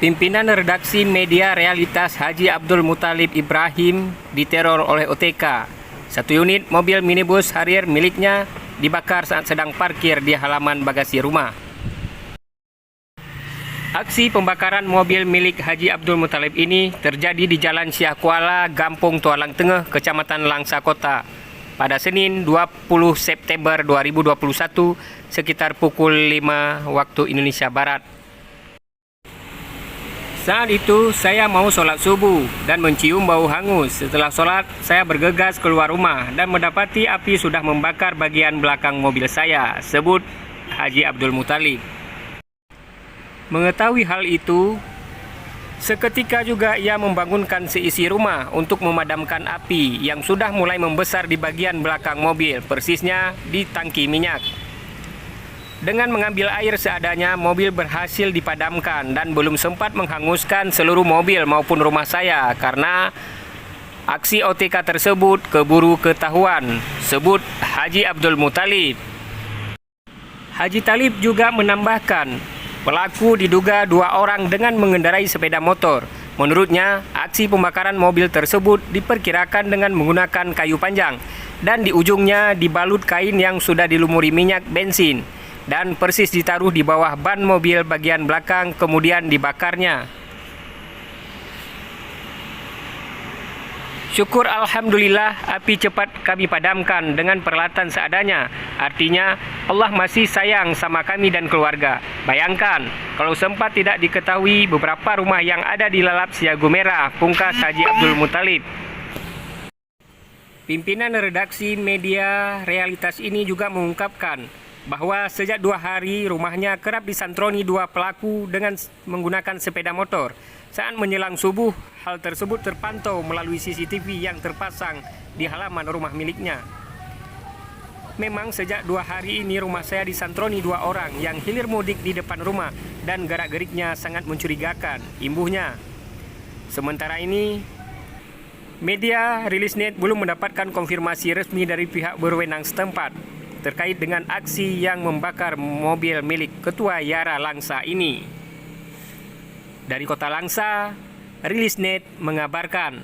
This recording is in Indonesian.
Pimpinan redaksi media Realitas Haji Abdul Muthalib Ibrahim diteror oleh OTK. Satu unit mobil minibus Harrier miliknya dibakar saat sedang parkir di halaman bagasi rumah. Aksi pembakaran mobil milik Haji Abdul Muthalib ini terjadi di Jalan Syah Kuala, Gampung Tualang Tengah, Kecamatan Langsa Kota, pada Senin 20 September 2021 sekitar pukul 5 waktu Indonesia Barat. Saat itu saya mau sholat subuh dan mencium bau hangus. Setelah sholat, saya bergegas keluar rumah dan mendapati api sudah membakar bagian belakang mobil saya, sebut Haji Abdul Muthalib. Mengetahui hal itu, seketika juga ia membangunkan seisi rumah untuk memadamkan api yang sudah mulai membesar di bagian belakang mobil, persisnya di tangki minyak. Dengan mengambil air seadanya, mobil berhasil dipadamkan dan belum sempat menghanguskan seluruh mobil maupun rumah saya karena aksi OTK tersebut keburu ketahuan, sebut Haji Abdul Muthalib. Haji Talib juga menambahkan, pelaku diduga 2 orang dengan mengendarai sepeda motor. Menurutnya, aksi pembakaran mobil tersebut diperkirakan dengan menggunakan kayu panjang dan di ujungnya dibalut kain yang sudah dilumuri minyak bensin dan persis ditaruh di bawah ban mobil bagian belakang kemudian dibakarnya. Syukur alhamdulillah api cepat kami padamkan dengan peralatan seadanya. Artinya Allah masih sayang sama kami dan keluarga. Bayangkan kalau sempat tidak diketahui beberapa rumah yang ada di lalap Siago Merah, pungkas Haji Abdul Muthalib. Pimpinan redaksi media Realitas ini juga mengungkapkan bahwa sejak 2 hari rumahnya kerap disantroni 2 pelaku dengan menggunakan sepeda motor. Saat menjelang subuh, hal tersebut terpantau melalui CCTV yang terpasang di halaman rumah miliknya. Memang sejak 2 hari ini rumah saya disantroni 2 orang yang hilir mudik di depan rumah dan gerak-geriknya sangat mencurigakan, imbuhnya. Sementara ini, media Rilisnet belum mendapatkan konfirmasi resmi dari pihak berwenang setempat terkait dengan aksi yang membakar mobil milik Ketua Yara Langsa ini. Dari Kota Langsa, Rilisnet mengabarkan.